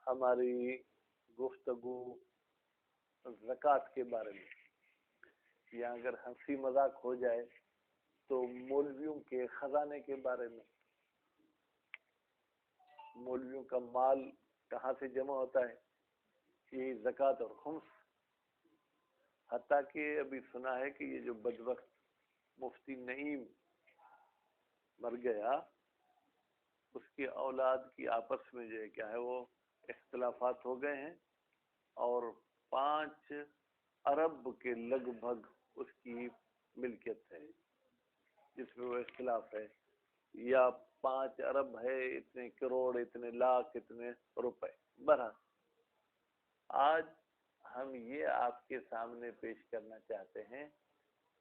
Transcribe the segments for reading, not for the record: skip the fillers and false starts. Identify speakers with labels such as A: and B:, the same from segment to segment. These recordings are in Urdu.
A: ہماری گفتگو زکوٰۃ کے بارے میں، یا اگر ہنسی مذاق ہو جائے تو مولویوں کے خزانے کے بارے میں، مولویوں کا مال کہاں سے جمع ہوتا ہے، یہی زکوٰۃ اور خمس۔ حتیٰ کہ ابھی سنا ہے کہ یہ جو بدبخت مفتی نعیم مر گیا، اس کی اولاد کی آپس میں جو ہے کیا ہے وہ اختلافات ہو گئے ہیں، اور 5 ارب کے لگ بھگ اس کی ملکیت ہے جس میں وہ اختلاف ہے، یا 5 ارب ہے، اتنے کروڑ، اتنے لاکھ، اتنے روپے۔ بہرحال آج ہم یہ آپ کے سامنے پیش کرنا چاہتے ہیں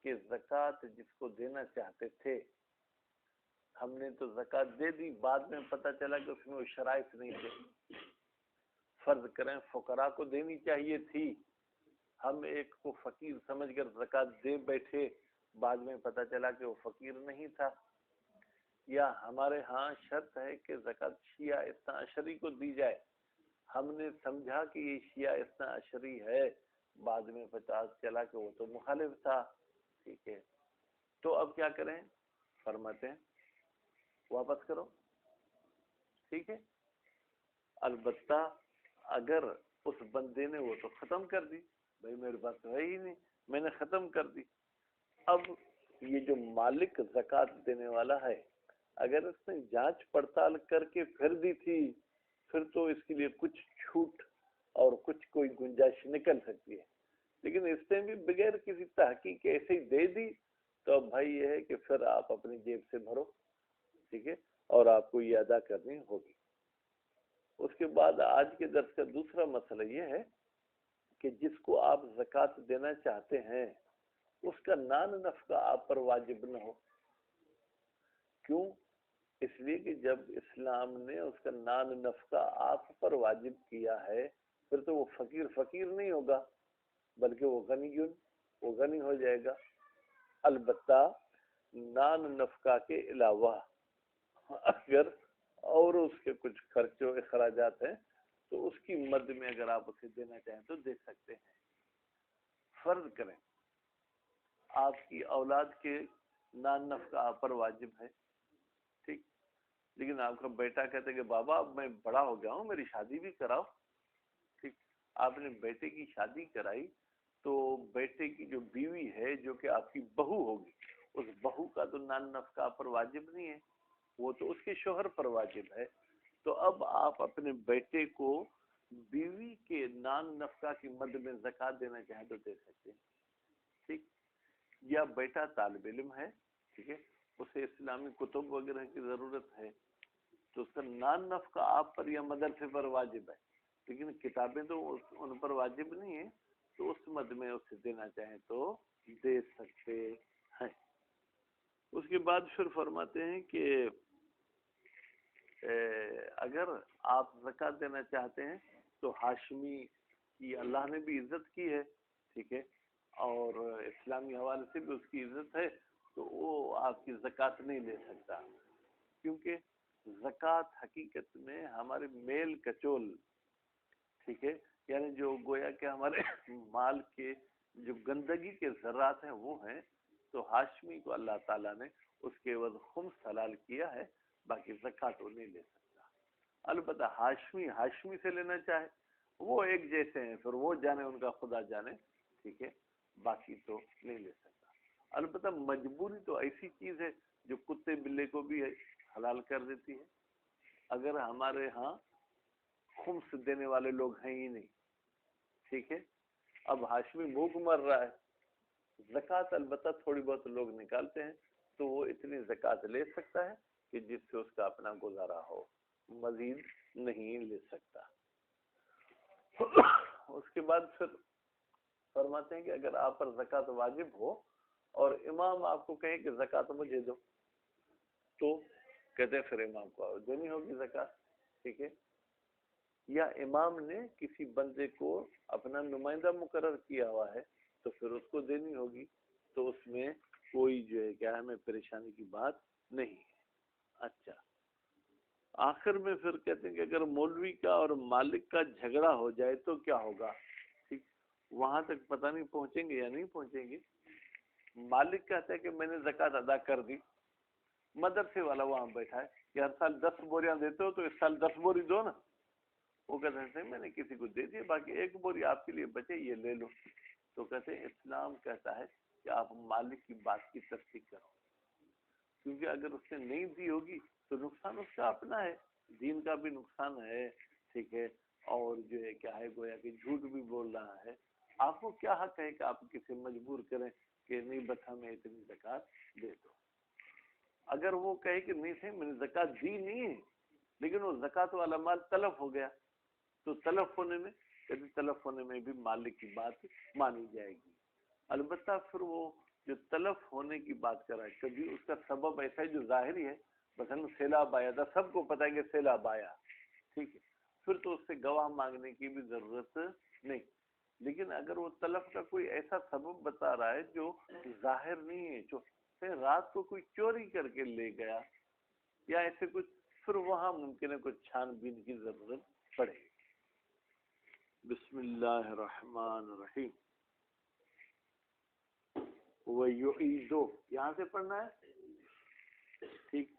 A: کہ زکوٰۃ جس کو دینا چاہتے تھے، ہم نے تو زکوٰۃ دے دی، بعد میں پتہ چلا کہ اس میں وہ شرائط نہیں تھے۔ فرض کریں فقراء کو دینی چاہیے تھی، ہم ایک کو فقیر سمجھ کر زکوٰۃ دے بیٹھے، بعد میں پتہ چلا کہ وہ فقیر نہیں تھا۔ یا ہمارے ہاں شرط ہے کہ زکوٰۃ شیعہ اثنا عشری کو دی جائے، ہم نے سمجھا کہ یہ شیعہ اثنا عشری ہے، بعد میں پتہ چلا کہ وہ تو مخالف تھا۔ ٹھیک ہے، تو اب کیا کریں؟ فرماتے ہیں واپس کرو۔ ٹھیک ہے، البتہ اگر اس بندے نے وہ تو ختم کر دی، بھائی میرے پاس تو ہے ہی نہیں، میں نے ختم کر دی۔ اب یہ جو مالک زکوٰۃ دینے والا ہے، اگر اس نے جانچ پڑتال کر کے پھر دی تھی، پھر تو اس کے لیے کچھ چھوٹ اور کچھ کوئی گنجائش نکل سکتی ہے، لیکن اس نے بھی بغیر کسی تحقیق ایسے ہی دے دی، تو اب بھائی یہ ہے کہ پھر آپ اپنی جیب سے بھرو، ٹھیک ہے، اور آپ کو یہ ادا کرنی ہوگی۔ اس کے بعد آج کے درس کا دوسرا مسئلہ یہ ہے کہ جس کو آپ زکوٰۃ دینا چاہتے ہیں اس کا نان نفقہ آپ پر واجب نہ ہو۔ کیوں؟ اس لیے کہ جب اسلام نے اس کا نان نفقہ آپ پر واجب کیا ہے، پھر تو وہ فقیر نہیں ہوگا، بلکہ وہ غنی ہو جائے گا۔ البتہ نان نفقہ کے علاوہ اگر اور اس کے کچھ خرچ و اخراجات ہیں تو اس کی مد میں اگر آپ اسے دینا چاہیں تو دے سکتے ہیں۔ فرض کریں آپ کی اولاد کے نان نفقہ آپ پر واجب ہے، ٹھیک، لیکن آپ کا بیٹا کہتے کہ بابا اب میں بڑا ہو گیا ہوں، میری شادی بھی کراؤ۔ ٹھیک، آپ نے بیٹے کی شادی کرائی تو بیٹے کی جو بیوی ہے جو کہ آپ کی بہو ہوگی، اس بہو کا تو نان نفقہ آپ پر واجب نہیں ہے، وہ تو اس کے شوہر پر واجب ہے۔ تو اب آپ اپنے بیٹے کو بیوی کے نان نفقہ کی مد میں زکوٰۃ دینا چاہیں تو دے سکتے ہیں۔ ٹھیک، یا بیٹا طالب علم ہے، ٹھیک ہے، اسے اسلامی کتب وغیرہ کی ضرورت ہے، تو اس کا نان نفقہ آپ پر یا مدرسے پر واجب ہے، لیکن کتابیں تو ان پر واجب نہیں ہیں، تو اس مد میں اسے دینا چاہیں تو دے سکتے ہیں۔ اس کے بعد پھر فرماتے ہیں کہ اگر آپ زکوٰۃ دینا چاہتے ہیں تو ہاشمی کی اللہ نے بھی عزت کی ہے، ٹھیک ہے، اور اسلامی حوالے سے بھی اس کی عزت ہے، تو وہ آپ کی زکوٰۃ نہیں لے سکتا، کیونکہ زکوٰۃ حقیقت میں ہمارے میل کچول، ٹھیک ہے، یعنی جو گویا کہ ہمارے مال کے جو گندگی کے ذرات ہیں وہ ہیں، تو ہاشمی کو اللہ تعالیٰ نے اس کے عوض خمس حلال کیا ہے، باقی زکوٰۃ وہ نہیں لے سکتا۔ البتہ ہاشمی سے لینا چاہے وہ ایک جیسے ہیں، پھر وہ جانے ان کا خدا جانے، ٹھیک ہے، باقی تو نہیں لے سکتا۔ البتہ مجبوری تو ایسی چیز ہے جو کتے بلے کو بھی حلال کر دیتی ہے۔ اگر ہمارے ہاں خمس دینے والے لوگ ہیں ہی نہیں، ٹھیک ہے، اب ہاشمی بھوک مر رہا ہے، زکوٰۃ البتہ تھوڑی بہت لوگ نکالتے ہیں، تو وہ اتنی زکوٰۃ لے سکتا ہے کہ جس سے اس کا اپنا گزارا ہو، مزید نہیں لے سکتا۔ اس کے بعد پھر فرماتے ہیں کہ اگر آپ پر زکوٰۃ واجب ہو اور امام آپ کو کہے کہ زکوٰۃ مجھے دو، تو کہتے ہیں پھر امام کو دینی ہوگی زکوٰۃ، ٹھیک ہے، یا امام نے کسی بندے کو اپنا نمائندہ مقرر کیا ہوا ہے تو پھر اس کو دینی ہوگی، تو اس میں کوئی جو ہے کیا ہمیں پریشانی کی بات نہیں ہے۔ اچھا، آخر میں پھر کہتے ہیں کہ اگر مولوی کا اور مالک کا جھگڑا ہو جائے تو کیا ہوگا. ٹھیک, وہاں تک پتہ نہیں پہنچیں گے یا نہیں پہنچیں گے. مالک کہتا ہے کہ میں نے زکوٰۃ ادا کر دی, مدرسے والا وہاں بیٹھا ہے کہ ہر سال 10 بوریاں دیتے ہو تو اس سال 10 بوری دو نا. وہ کہتے ہیں میں نے کسی کو دے دی, باقی 1 بوری آپ کے لیے بچے, یہ لے لو. تو کہتے ہیں اسلام کہتا ہے کہ آپ مالک کی بات کی تصدیق کرو, کیونکہ اگر اس نے نہیں دی ہوگی تو نقصان اس کا اپنا ہے, دین کا بھی نقصان ہے. ٹھیک ہے, اور جو ہے کیا ہے گویا کہ جھوٹ بھی بول رہا ہے. آپ کو کیا حق ہے کہ آپ کسی مجبور کریں کہ نہیں بس ہمیں اتنی زکوٰۃ دے دو. اگر وہ کہے کہ نہیں صحیح میں نے زکوٰۃ دی نہیں ہے, لیکن وہ زکوٰۃ والا مال تلف ہو گیا, تو تلف ہونے میں بھی مالک کی بات مانی جائے گی. البتہ پھر وہ جو تلف ہونے کی بات کر رہا ہے, کبھی اس کا سبب ایسا ہے جو ظاہری ہے, مثلا سیلاب آیا تھا, سب کو پتہ ہے کہ سیلاب آیا, ٹھیک ہے, پھر تو اس سے گواہ مانگنے کی بھی ضرورت نہیں. لیکن اگر وہ تلف کا کوئی ایسا سبب بتا رہا ہے جو ظاہر نہیں ہے, جو رات کو کوئی چوری کر کے لے گیا یا ایسے کچھ, پھر وہاں ممکن ہے کچھ چھان بین کی ضرورت پڑے. بسم اللہ الرحمن الرحیم. وَيُعِيدُ, یہاں سے پڑھنا ہے, ٹھیک.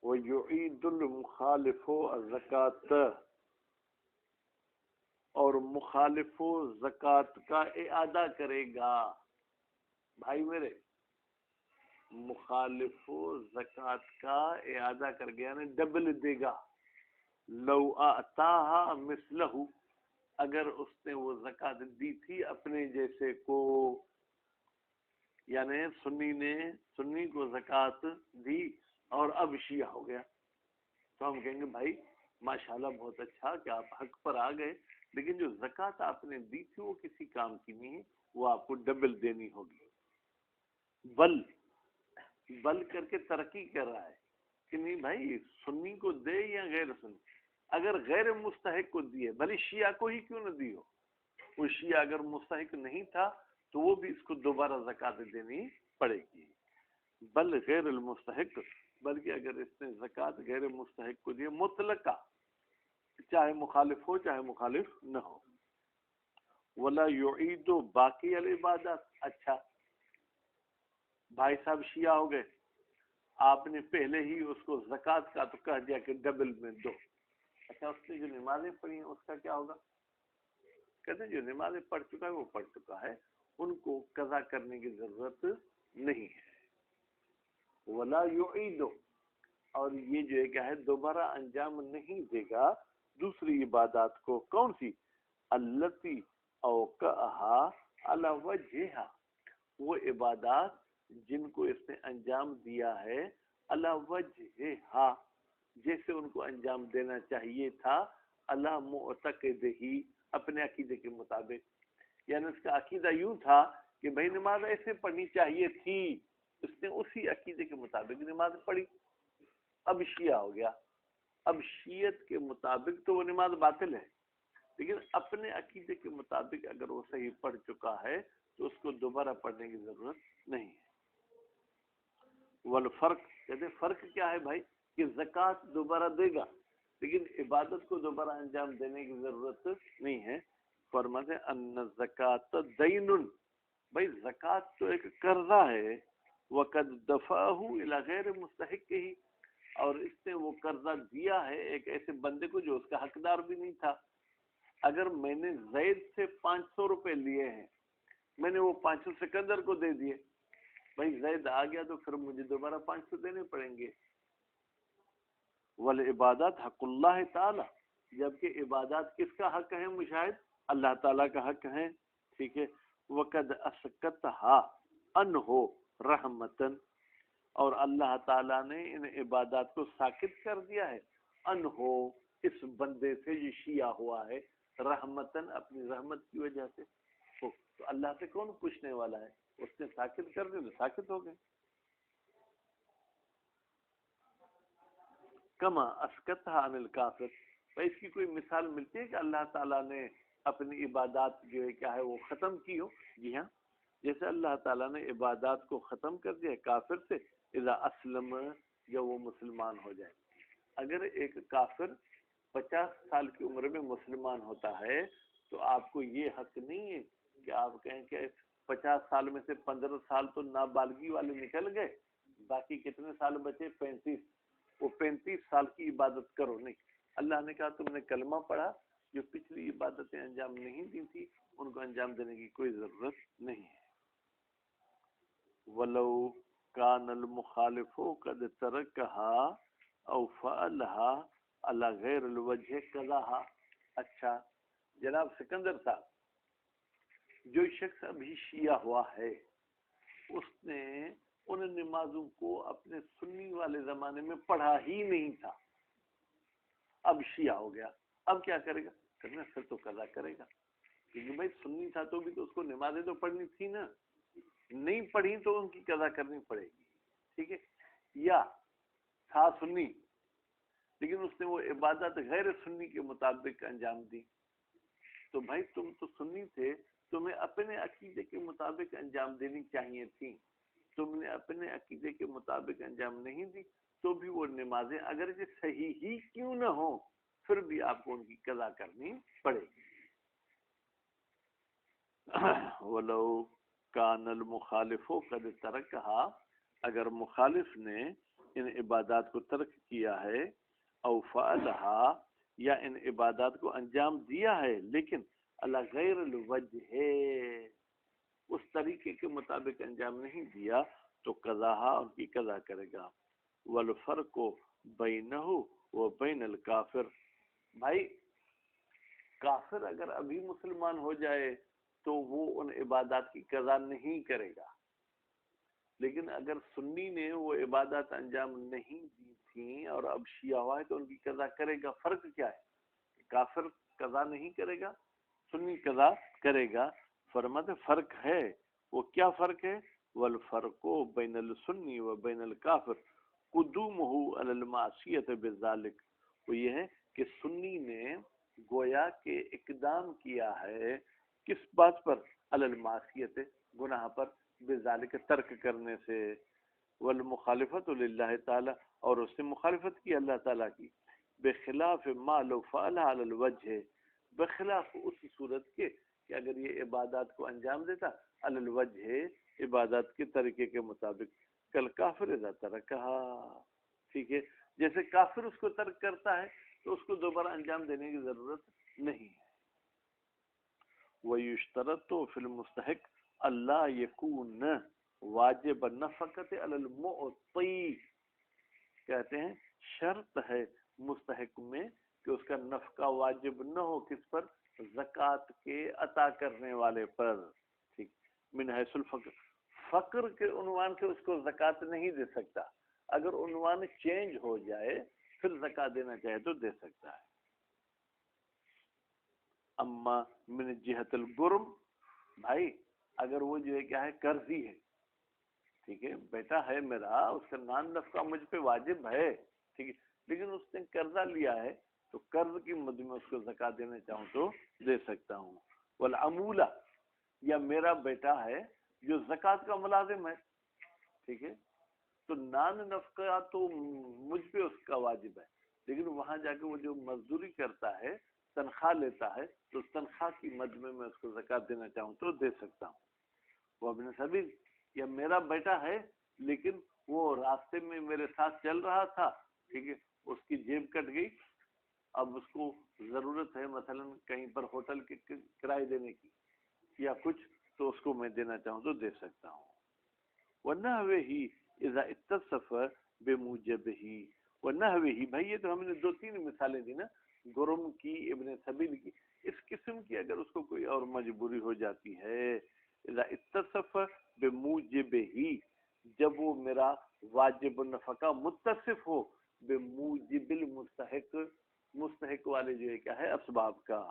A: وَيُعِيدُ الْمُخَالِفُ الزَّكَاةَ, اور مخالف زکوٰۃ کا اعادہ کرے گا. بھائی میرے, مخالف زکوٰۃ کا اعادہ کر گیا, یعنی ڈبل دے گا. لو اعطاها مثلہ, اگر اس نے وہ زکوٰۃ دی تھی اپنے جیسے کو, یعنی سنی کو زکوٰۃ دی اور اب شیعہ ہو گیا, تو ہم کہیں گے بھائی ماشاءاللہ بہت اچھا کہ آپ حق پر آ گئے, لیکن جو زکوٰۃ آپ نے دی تھی وہ کسی کام کی نہیں ہے, وہ آپ کو ڈبل دینی ہوگی. بل کر کے ترقی کر رہا ہے کہ نہیں بھائی سنی کو دے یا غیر سنی. اگر غیر مستحق کو دیے, بھلی شیعہ کو ہی کیوں نہ دی ہو, وہ شیعہ اگر مستحق نہیں تھا تو وہ بھی اس کو دوبارہ زکوٰۃ دینی پڑے گی. بل غیر المستحق, بلکہ اگر اس نے زکوٰۃ غیر مستحق کو دیے مطلقہ, چاہے مخالف ہو چاہے مخالف نہ ہو. ولا یعید باقی العبادات, اچھا بھائی صاحب شیعہ ہو گئے, آپ نے پہلے ہی اس کو زکوٰۃ کا تو کہہ دیا کہ ڈبل میں دو. اچھا اس نے جو نمازیں پڑھی ہیں اس کا کیا ہوگا؟ کہتے ہیں جو نمازیں پڑھ چکا ہے وہ پڑھ چکا ہے, ان کو قضا کرنے کی ضرورت نہیں ہے. ولا یعید, اور یہ جو ہے کیا ہے دوبارہ انجام نہیں دے گا دوسری عبادات کو. کون سی؟ التی اوقعها علی وجہہا, وہ عبادات جن کو اس نے انجام دیا ہے علی وجہہا, جیسے ان کو انجام دینا چاہیے تھا, علی معتقدہ, اپنے عقیدے کے مطابق. یعنی اس کا عقیدہ یوں تھا کہ بھائی نماز ایسے پڑھنی چاہیے تھی, اس نے اسی عقیدے کے مطابق نماز پڑھی. اب شیعہ ہو گیا, اب شیعت کے مطابق تو وہ نماز باطل ہے, لیکن اپنے عقیدے کے مطابق اگر وہ صحیح پڑھ چکا ہے تو اس کو دوبارہ پڑھنے کی ضرورت نہیں ہے. والفرق, کہتے فرق کیا ہے بھائی, کہ زکوٰۃ دوبارہ دے گا لیکن عبادت کو دوبارہ انجام دینے کی ضرورت نہیں ہے. فرماتے ہیں ان الزکوٰۃ دین, بھائی زکوٰۃ تو ایک قرضہ ہے, وقد دفعہ الی غیر مستحق ہی, اور اس نے وہ قرضہ دیا ہے ایک ایسے بندے کو جو اس کا حقدار بھی نہیں تھا. اگر میں نے زید سے 500 روپے لیے ہیں, میں نے وہ 500 سکندر کو دے دیے, بھائی زید آ گیا تو پھر مجھے دوبارہ 500 دینے پڑیں گے. والعبادات حق اللہ تعالی, جبکہ عبادات کس کا حق ہے مشاہد؟ اللہ تعالیٰ کا حق ہے. ٹھیک ہے. وقد اسقطها عنہ رحمتن, اور اللہ تعالیٰ نے ان عبادات کو ساکت کر دیا ہے عنہ, اس بندے سے جو شیعہ ہوا ہے, رحمتن, اپنی رحمت کی وجہ سے. تو اللہ سے کون پوچھنے والا ہے, اس نے ساکت کر دیا تو ساکت ہو گئے. کما اسقطها عن الکافر, اس کی کوئی مثال ملتی ہے کہ اللہ تعالیٰ نے اپنی عبادات جو ہے کیا ہے وہ ختم کی ہو؟ جی ہاں, جیسے اللہ تعالیٰ نے عبادات کو ختم کر دیا کافر سے, اذا اسلم, جب وہ مسلمان ہو جائے. اگر ایک کافر 50 سال کی عمر میں مسلمان ہوتا ہے تو آپ کو یہ حق نہیں ہے کہ آپ کہیں کہ 50 سال میں سے 15 سال تو نابالغی والے نکل گئے، باقی کتنے سال بچے؟ 35، وہ 35 سال کی عبادت کرو. نہیں، اللہ نے کہا تم نے کلمہ پڑھا، جو پچھلی عبادتیں انجام نہیں دی تھی ان کو انجام دینے کی کوئی ضرورت نہیں ہے. وَلَوْ كَانَ الْمُخَالِفُ قَدْ تَرَكَهَا أَوْ فَعَلَهَا عَلَى غَيْرِ الْوَجْهِ قَضَاهَا. اچھا جناب سکندر صاحب، جو شخص ابھی شیعہ ہوا ہے اس نے ان نمازوں کو اپنے سنی والے زمانے میں پڑھا ہی نہیں تھا، اب شیعہ ہو گیا، اب کیا کرے گا؟ کرنا پھر تو قضا کرے گا، کیونکہ بھائی سنی تھا تو بھی تو اس کو نمازیں تو پڑھنی تھی نا، نہیں پڑھی تو ان کی قضا کرنی پڑے گی. ٹھیک ہے. یا تھا سنی لیکن اس نے وہ عبادت غیر سنی کے مطابق انجام دی، تو بھائی تم تو سنی تھے، تمہیں اپنے عقیدے کے مطابق انجام دینی چاہیے تھی، تم نے اپنے عقیدے کے مطابق انجام نہیں دی تو بھی وہ نمازیں اگر یہ صحیح ہی کیوں نہ ہو پھر بھی آپ کو ان کی قضا کرنی پڑے گی. وَلَوْ كَانَ الْمُخَالِفُ قَدْ تَرَكَهَا، اگر مخالف نے ان عبادات کو ترک کیا ہے، او فعلها، یا ان عبادات کو انجام دیا ہے لیکن علی غیر الوجہ، اس طریقے کے مطابق انجام نہیں دیا تو قضاہا، ان کی قضا کرے گا. والفرق بینہ و بین الکافر، بھائی کافر اگر ابھی مسلمان ہو جائے تو وہ ان عبادات کی قضا نہیں کرے گا، لیکن اگر سنی نے وہ عبادات انجام نہیں دی تھیں اور اب شیعہ ہوا ہے تو ان کی قضا کرے گا. فرق کیا ہے؟ کافر قضا نہیں کرے گا، سنی قضا کرے گا. فرماتے فرق ہے، وہ کیا فرق ہے؟ والفرق بین السنی و بین الکافر قدومہ علی المعصیت بذالک، وہ یہ ہے کہ سنی نے گویا کہ اقدام کیا ہے کس بات پر؟ علی المعصیت، گناہ پر، بذالک ترک کرنے سے، والمخالفت للہ تعالی، اور اس سے مخالفت کی اللہ تعالیٰ کی، بخلاف ما لو فعلها علی الوجہ، بخلاف اس صورت کے کہ اگر یہ عبادات کو انجام دیتا علی الوجہ، عبادات کے طریقے کے مطابق، کل کافر اذا ترکہا، ٹھیک ہے، جیسے کافر اس کو ترک کرتا ہے تو اس کو دوبارہ انجام دینے کی ضرورت نہیں ہے. وَيُشْتَرَطُ فِي الْمُسْتَحِقِّ اللہ یکون واجب نفقت علی المعطی، کہتے ہیں شرط ہے مستحق میں کہ اس کا نفقہ واجب نہ ہو، کس پر؟ زکوٰۃ کے عطا کرنے والے پر. ٹھیک. من حیث الفقر، فقر کے عنوان سے اس کو زکوٰۃ نہیں دے سکتا، اگر عنوان چینج ہو جائے پھر زکوٰۃ دینا چاہے تو دے سکتا ہے. اما من جہت الجرم، بھائی اگر وہ جو ہے کیا ہے قرضی ہے، ٹھیک ہے، بیٹا ہے میرا، اس کا نان نفقہ مجھ پہ واجب ہے، ٹھیک ہے، لیکن اس نے قرضہ لیا ہے تو قرض کی مد میں اس کو زکوٰۃ دینا چاہوں تو دے سکتا ہوں. والعمولہ، یا میرا بیٹا ہے جو زکوٰۃ کا ملازم ہے، ٹھیک ہے، تو نان نفقہ تو مجھ پہ اس کا واجب ہے، لیکن وہاں جا کے وہ جو مزدوری کرتا ہے، تنخواہ لیتا ہے، تو تنخواہ کی مد میں اس کو زکوٰۃ دینا چاہوں تو دے سکتا ہوں. وہ ابن سبیل، یا میرا بیٹا ہے لیکن وہ راستے میں میرے ساتھ چل رہا تھا، ٹھیک ہے، اس کی جیب کٹ گئی، اب اس کو ضرورت ہے مثلا کہیں پر ہوٹل کے کرائے دینے کی یا کچھ، تو اس کو میں دینا چاہوں تو دے سکتا ہوں. وَنَحْوِهِ اذا اتصف بموجبہ، ونحوہ، بھائی یہ تو ہم نے 2-3 مثالیں دی نا، گرم کی، ابن سبیل کی، اس قسم کی اگر اس کو کوئی اور مجبوری ہو جاتی ہے، اذا اتصف بموجبہ، جب وہ میرا واجب النفقہ متصف ہو بموجب المستحق، مستحق والے جو ہے کیا ہے اسباب کا،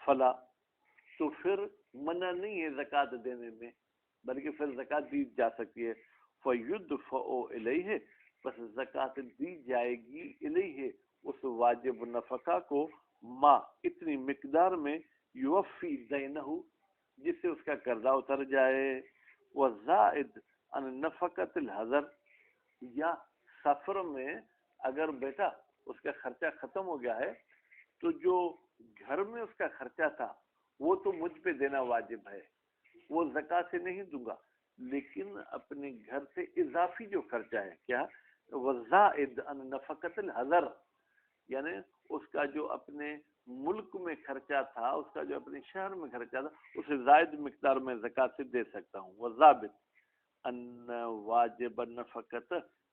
A: فلا، تو پھر منع نہیں ہے زکوٰۃ دینے میں، بلکہ پھر زکوٰۃ دی جا سکتی ہے. فَيُدْفَعُ إِلَيْهِ، بس زکوٰۃ دی جائے گی الیہ، اس واجب نفقہ کو، ما، اتنی مقدار میں، یوفی دینہ، جس سے اس کا قرضہ اتر جائے، وزائد عن نفقت الحضر، یا سفر میں اگر بیٹا اس کا خرچہ ختم ہو گیا ہے تو جو گھر میں اس کا خرچہ تھا وہ تو مجھ پہ دینا واجب ہے، وہ زکوٰۃ سے نہیں دوں گا، لیکن اپنے گھر سے اضافی جو خرچہ ہے کیا وزائد ان نفقت الحضر، یعنی اس کا جو اپنے ملک میں خرچہ تھا، اس کا جو اپنے شہر میں خرچہ تھا، اسے زائد مقدار میں زکوٰۃ سے دے سکتا ہوں۔ وضابط ان واجب النفقت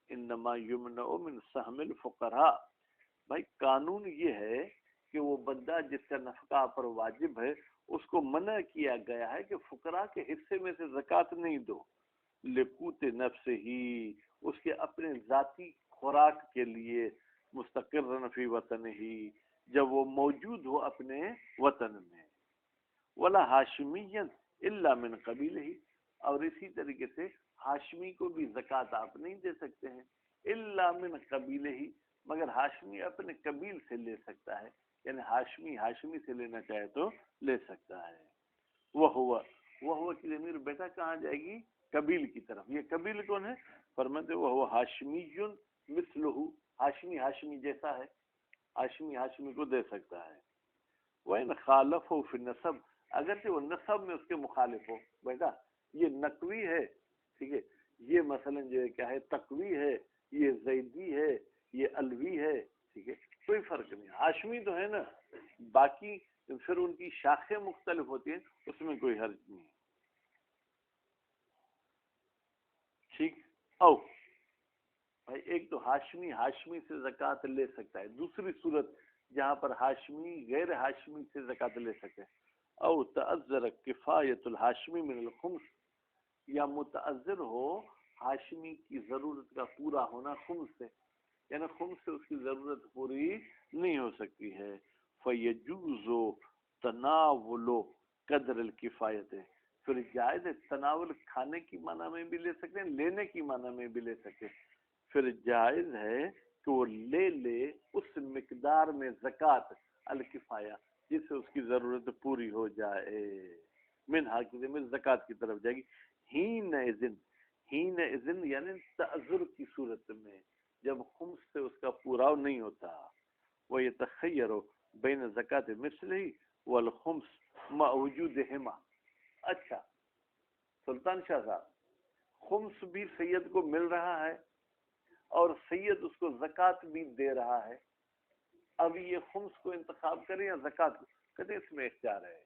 A: انما یمنع من سہم الفقراء، بھائی قانون یہ ہے کہ وہ بندہ جس کا نفقہ پر واجب ہے اس کو منع کیا گیا ہے کہ فقراء کے حصے میں سے زکوٰۃ نہیں دو، لقوت نفس ہی، اس کے اپنے ذاتی خوراک کے لیے، مستقرن فی وطن ہی، جب وہ موجود ہو اپنے وطن میں، ولا ہاشمین الا من قبیلہ ہی، اور اسی طریقے سے ہاشمی کو بھی زکوٰۃ آپ نہیں دے سکتے ہیں، الا من قبیلہ ہی، مگر ہاشمی اپنے قبیل سے لے سکتا ہے، یعنی ہاشمی سے لینا چاہے تو لے سکتا ہے۔ وہ کی ضمیر بیٹا کہاں جائے گی؟ قبیل کی طرف۔ یہ قبیل کون ہے؟ فرماتے وہ ہاشمی مثلہ، ہاشمی جیسا ہے، ہاشمی کو دے سکتا ہے۔ وَإِنْ خَالَفَهُ فِي النَّسَبِ، اگرچہ وہ نسب میں اس کے مخالف ہو، بیٹا یہ نقوی ہے، ٹھیک ہے، یہ مثلا جو ہے کیا ہے تقوی ہے، یہ زیدی ہے، یہ الوی ہے، ٹھیک ہے، کوئی فرق نہیں، ہاشمی تو ہے نا، باقی پھر ان کی شاخیں مختلف ہوتی ہیں، اس میں کوئی حرج نہیں، ٹھیک۔ او بھائی ایک تو ہاشمی سے زکوٰۃ لے سکتا ہے، دوسری صورت جہاں پر ہاشمی غیر ہاشمی سے زکوٰۃ لے سکتے ہیں، او تعذر کفایت الہاشمی من الخمس، یا متعذر ہو ہاشمی کی ضرورت کا پورا ہونا خمس سے، یعنی خمس سے اس کی ضرورت پوری نہیں ہو سکتی ہے، فیجوز تناول قدر الکفایت، پھر جائز ہے تناول، کھانے کی معنی میں بھی لے سکتے ہیں، لینے کی معنی میں بھی لے سکتے ہیں، پھر جائز ہے کہ وہ لے اس مقدار میں زکوٰۃ الکفایہ جس سے اس کی ضرورت پوری ہو جائے، منہا کی زکوٰۃ کی طرف جائے گی، ہین اذن یعنی تعذر کی صورت میں، جب خمس سے اس کا پوراؤ نہیں ہوتا، وہ یتخیر بین زکوٰۃ مثلہ والخمس مع وجودہما۔ اچھا سلطان شاہ صاحب، خمس بھی سید کو مل رہا ہے اور سید اس کو زکوٰۃ بھی دے رہا ہے، اب یہ خمس کو انتخاب کرے یا زکوٰۃ کو، کہتے اس میں اختیار ہے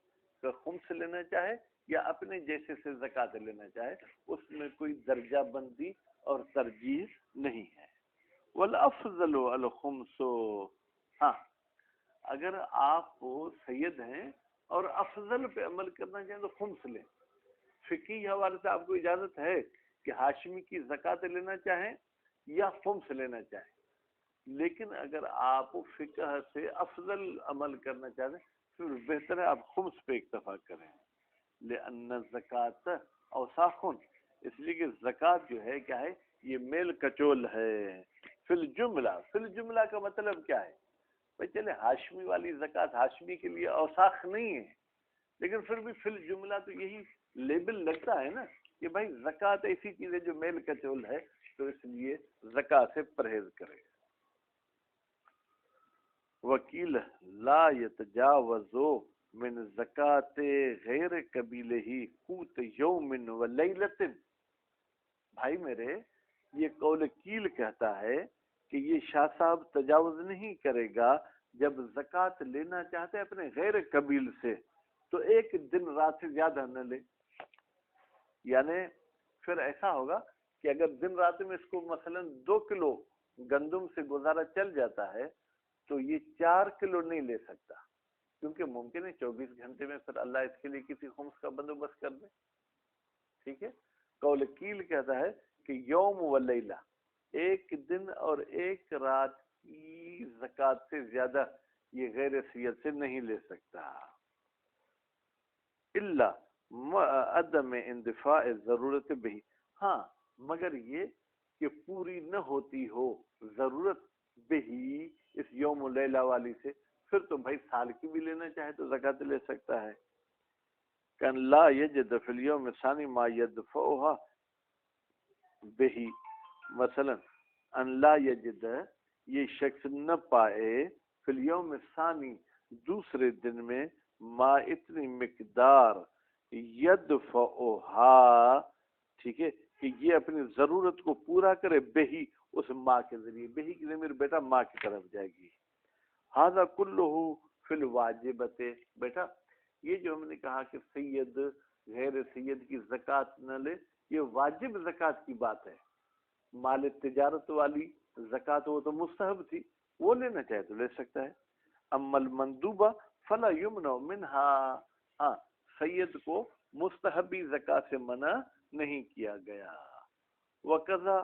A: کہ خمس لینا چاہے یا اپنے جیسے سے زکوٰۃ لینا چاہے، اس میں کوئی درجہ بندی اور ترجیح نہیں ہے۔ والافضل الخمس، ہاں اگر آپ سید ہیں اور افضل پہ عمل کرنا چاہیں تو خمس لیں، فقہی حوالے سے آپ کو اجازت ہے کہ ہاشمی کی زکوٰۃ لینا چاہیں یا خمس لینا چاہیں، لیکن اگر آپ فقہ سے افضل عمل کرنا چاہتے ہیں پھر بہتر ہے آپ خمس پہ اکتفا کریں، لأن الزکوٰۃ اوساخ، اس لیے کہ زکوٰۃ جو ہے کیا ہے، یہ میل کچول ہے، فی الجملہ کا مطلب کیا ہے بھائی، چلے ہاشمی والی زکوٰۃ ہاشمی کے لیے اوساخ نہیں ہے، لیکن پھر بھی فی الجملہ تو یہی لیبل لگتا ہے نا کہ بھائی زکوٰۃ ایسی چیز ہے جو میل کچول ہے، تو اس لیے زکوٰۃ سے پرہیز کرے۔ وکیل لا یتجاوز من زکوٰۃ غیر قبیلہ قوت یوم و لیلۃ، بھائی میرے یہ قول کیل کہتا ہے کہ یہ شاہ صاحب تجاوز نہیں کرے گا، جب زکوٰۃ لینا چاہتے ہیں اپنے غیر قبیل سے تو ایک دن رات سے زیادہ نہ لے، یعنی پھر ایسا ہوگا کہ اگر دن رات میں اس کو مثلا 2 کلو گندم سے گزارا چل جاتا ہے تو یہ 4 کلو نہیں لے سکتا، کیونکہ ممکن ہے 24 گھنٹے میں پھر اللہ اس کے لیے کسی خمس کا بندوبست کر دے، ٹھیک ہے۔ قول کیل کہتا ہے کہ یوم و لیلہ، ایک دن اور ایک رات کی زکوٰۃ سے زیادہ یہ غیر سید سے نہیں لے سکتا، الا عدم اندفاع ضرورت بھی، ہاں مگر یہ کہ پوری نہ ہوتی ہو ضرورت بھی اس یوم و لیلہ والی سے، پھر تو بھائی سال کی بھی لینا چاہے تو زکوٰۃ لے سکتا ہے۔ کن لا یجد فی الیوم الثانی ما یدفعها به، مثلا ان لا یجد یہ شخص نہ پائے فی الیوم الثانی دوسرے دن میں ما اتنی مقدار یدفعها ٹھیک ہے کہ یہ اپنی ضرورت کو پورا کرے بہی اس ماں کے ذریعے بہی کی ضمیر بیٹا ماں کی طرف جائے گی ھذا کلہ فی الواجبۃ بیٹا یہ جو ہم نے کہا کہ سید غیر سید کی زکوٰۃ نہ لے یہ واجب زکوٰۃ کی بات ہے مال تجارت والی زکوٰۃ وہ تو مستحب تھی وہ لینا چاہے تو لے سکتا ہے اما المندوبہ فلا یمنع منہا ہاں سید کو مستحبی زکوٰۃ سے منع نہیں کیا گیا وقضا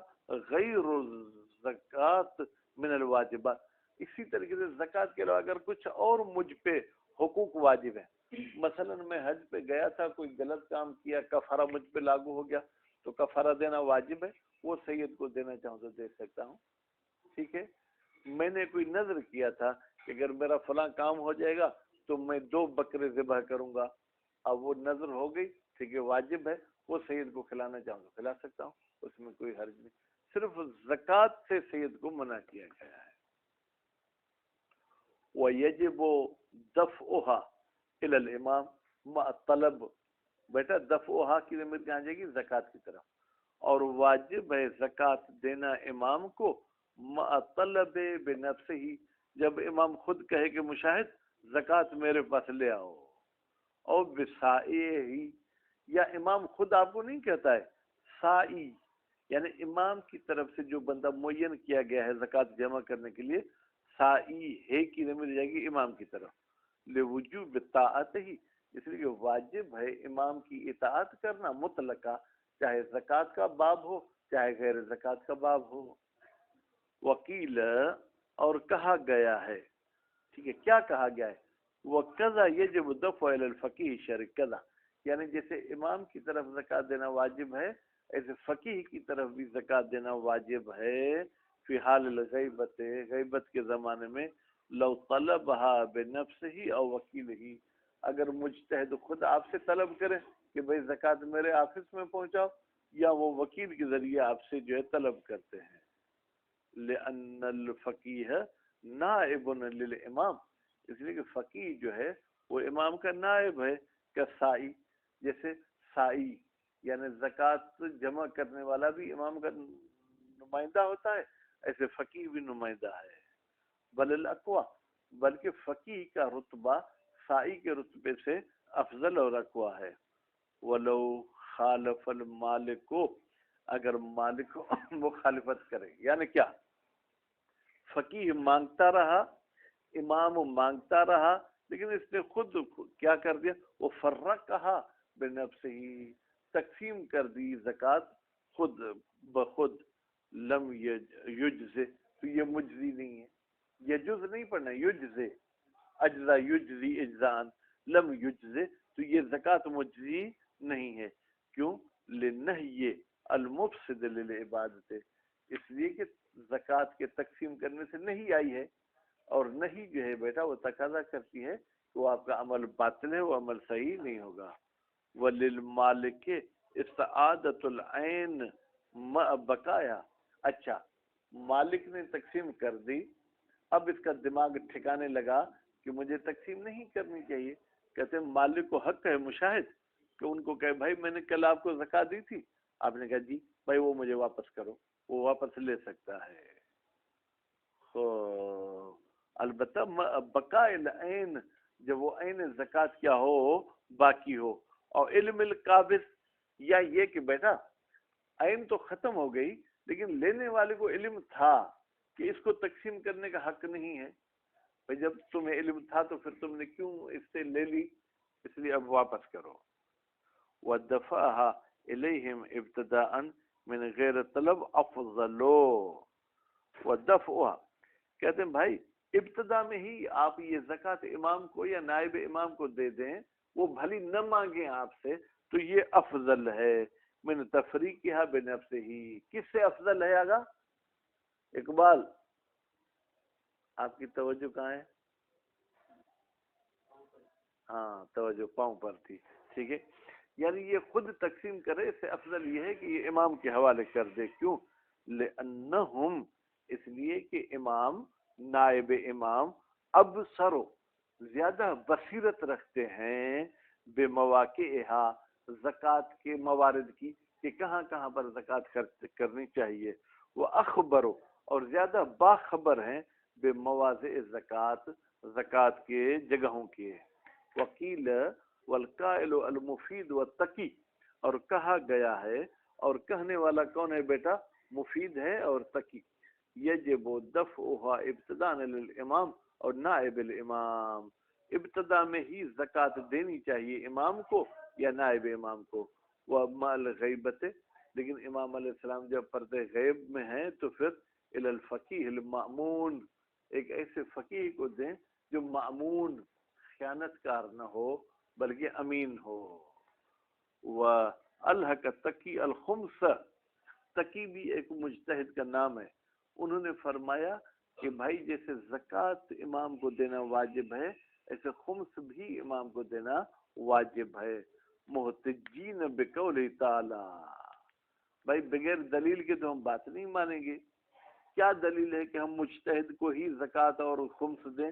A: غیر الزکوٰۃ من الواجبات اسی طریقے سے زکوٰۃ کے علاوہ اگر کچھ اور مجھ پہ حقوق واجب ہیں مثلا میں حج پہ گیا تھا کوئی غلط کام کیا کفارہ مجھ پہ لاگو ہو گیا تو کفارہ دینا واجب ہے وہ سید کو دینا چاہوں تو دے سکتا ہوں ٹھیک ہے میں نے کوئی نظر کیا تھا کہ اگر میرا فلاں کام ہو جائے گا تو میں 2 بکرے ذبح کروں گا اب وہ نظر ہو گئی ٹھیک ہے واجب ہے وہ سید کو کھلانا چاہوں تو کھلا سکتا ہوں اس میں کوئی حرج نہیں صرف زکوٰۃ سے سید کو منع کیا گیا ہے وَيَجِبُ دَفْعُهَا إِلَى الْإِمَامِ مَعَ الطَّلَبِ بیٹا دفعها کی ضمیر کہاں جائے گی زکوٰۃ کی طرف اور واجب ہے زکوٰۃ دینا امام کو مع طلب بنفسه جب امام خود کہے کہ مشاہد زکوٰۃ میرے پاس لے آؤ اور بسائے یا امام خود آپ کو نہیں کہتا ہے سائی یعنی امام کی طرف سے جو بندہ معین کیا گیا ہے زکوٰۃ جمع کرنے کے لیے سائی ہے کی ضمیر جائے گی امام کی طرف لوجوب طاعت ہی اس لیے واجب ہے امام کی اطاعت کرنا مطلقہ چاہے زکوٰۃ کا باب ہو چاہے غیر زکوٰۃ کا باب ہو وکیل اور کہا گیا ہے ٹھیک ہے کیا کہا گیا ہے وَقَضَى يَجِبُ دَفْعُ إِلَى الْفَقِيهِ شَرْعًا قضا یعنی جیسے امام کی طرف زکوٰۃ دینا واجب ہے ایسے فقیہ کی طرف بھی زکوٰۃ دینا واجب ہے فی حال الغیبت غیبت کے زمانے میں لو طلبها بنفسه او وکیلہ اگر مجتہد خود آپ سے طلب کرے کہ بھئی زکوٰۃ میرے آفس میں پہنچاؤ یا وہ وکیل کے ذریعے آپ سے جو ہے طلب کرتے ہیں لأن الفقیہ نائب للامام اس لیے کہ فقیہ جو ہے وہ امام کا نائب ہے کہ سائی جیسے سائی یعنی زکوٰۃ جمع کرنے والا بھی امام کا نمائندہ ہوتا ہے ایسے فقیہ بھی نمائندہ ہے بل الاقوی بلکہ فقیہ کا رتبہ سائی کے رتبے سے افضل اور اقوی ہے ولو خالف المالک اگر مالک مخالفت کرے یعنی کیا فقیہ مانگتا رہا امام مانگتا رہا لیکن اس نے خود کیا کر دیا وہ فرقہا بنفسہ تقسیم کر دی زکوٰۃ خود بخود لم یجزے تو یہ مجزی نہیں ہے یجز نہیں پڑھنا یجزے اجزا یجزی اجزان لم یجزے تو یہ زکوٰۃ مجزی نہیں ہے کیوں لنہی المفسد للعبادت اس لیے کہ زکوٰۃ کے تقسیم کرنے سے نہیں آئی ہے اور نہیں جو ہے بیٹا وہ تقاضا کرتی ہے کہ وہ آپ کا عمل باطل ہے وہ عمل صحیح نہیں ہوگا وَلِلْمَالِكِ استعادت العین مع بقایا اچھا مالک نے تقسیم کر دی اب اس کا دماغ ٹھکانے لگا کہ مجھے تقسیم نہیں کرنی چاہیے کہتے ہیں مالک کو حق ہے مشاہد کہ ان کو کہے بھائی میں نے کل آپ کو زکوٰۃ دی تھی آپ نے کہا جی بھائی وہ مجھے واپس کرو وہ واپس لے سکتا ہے البتہ بقاء العین جب وہ عین زکوٰۃ کیا ہو باقی ہو اور علم القابض یا یہ کہ بیٹا عین تو ختم ہو گئی لیکن لینے والے کو علم تھا کہ اس کو تقسیم کرنے کا حق نہیں ہے بھائی جب تمہیں علم تھا تو پھر تم نے کیوں اس سے لے لی اس لیے اب واپس کرو وَدَفَعَهَا إِلَيْهِمْ ابْتِدَاءً مِنْ غَيْرِ طَلَبٍ أَفْضَلُ وَدَفْعُهَا کہتے ہیں بھائی ابتدا میں ہی آپ یہ زکوٰۃ امام کو یا نائب امام کو دے دیں وہ بھلی نہ مانگیں آپ سے تو یہ افضل ہے من تفریقها بنفسه کس سے افضل ہے آگا اقبال آپ کی توجہ کہاں ہے ہاں توجہ پاؤں پر تھی ٹھیک ہے یعنی یہ خود تقسیم کرے اس سے افضل یہ ہے کہ یہ امام کے حوالے کر دے کیوں لأنہم اس لیے کہ امام نائب امام ابصرو زیادہ بصیرت رکھتے ہیں بے مواقعہا زکوٰۃ کے موارد کی کہ کہاں کہاں پر زکوٰۃ کرنی چاہیے، وہ اخبرو اور زیادہ باخبر ہیں بے مواضع زکوٰۃ زکوٰۃ کے جگہوں کے. وکیل والقائل المفید والتقی اور کہا گیا ہے اور کہنے والا کون ہے بیٹا؟ مفید ہے اور تقی. یجب دفعها ابتداء للامام اور نائب الامام، ابتدا میں ہی زکوٰۃ دینی چاہیے امام کو یا نائب امام کو. ومال غیبت لیکن امام علیہ السلام جب پردے غیب میں ہیں تو پھر الی الفقیہ المأمون ایک ایسے فقیہ کو دیں جو مأمون خیانت کار نہ ہو بلکہ امین ہو. وَأَلْحَقَ تقی الخمس تقی بھی ایک مجتہد کا نام ہے. انہوں نے فرمایا کہ بھائی جیسے زکوٰۃ امام کو دینا واجب ہے ایسے خمس بھی امام کو دینا واجب ہے. محتجین بقول تعالی بھائی بغیر دلیل کے تو ہم بات نہیں مانیں گے. کیا دلیل ہے کہ ہم مجتہد کو ہی زکوٰۃ اور خمس دیں؟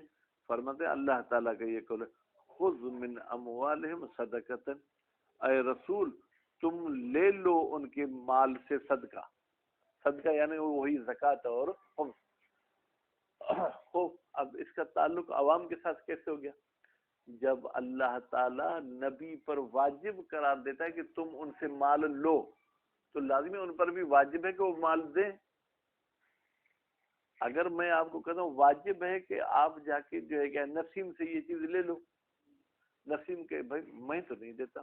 A: فرماتے اللہ تعالیٰ کا یہ قول ہے خذ من اموالہم صدقۃ، اے رسول تم لے لو ان کے مال سے صدقہ. صدقہ یعنی وہی زکوٰۃ اور خمس. اب اس کا تعلق عوام کے ساتھ کیسے ہو گیا؟ جب اللہ تعالیٰ نبی پر واجب قرار دیتا ہے کہ تم ان سے مال لو تو لازمی ان پر بھی واجب ہے کہ وہ مال دیں. اگر میں آپ کو کہتا ہوں واجب ہے کہ آپ جا کے جو ہے کہ نسیم سے یہ چیز لے لو، نسیم کے بھائی میں تو نہیں دیتا،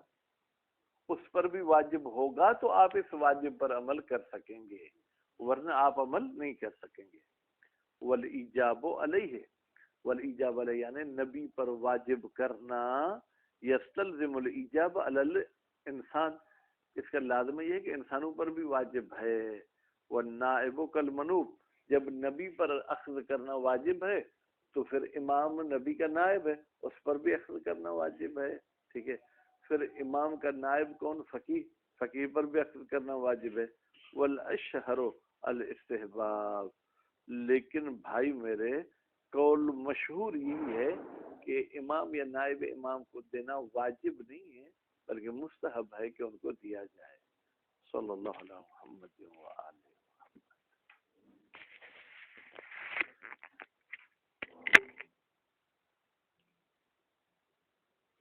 A: اس پر بھی واجب ہوگا تو آپ اس واجب پر عمل کر سکیں گے ورنہ آپ عمل نہیں کر سکیں گے. والایجاب علیہ والایجاب علیہ یعنی نبی پر واجب کرنا یستلزم الایجاب علی الانسان، اس کا لازمہ یہ ہے کہ انسانوں پر بھی واجب ہے. والنائب کالمنوب جب نبی پر اخذ کرنا واجب ہے تو پھر امام نبی کا نائب ہے اس پر بھی اخذ کرنا واجب ہے. ٹھیک ہے، پھر امام کا نائب کون؟ فقیہ، فقیہ پر بھی اخذ کرنا واجب ہے. والاشہر الاستحباب لیکن بھائی میرے قول مشہور یہی ہے کہ امام یا نائب امام کو دینا واجب نہیں ہے بلکہ مستحب ہے کہ ان کو دیا جائے. صلی اللہ علیہ محمد وآلہ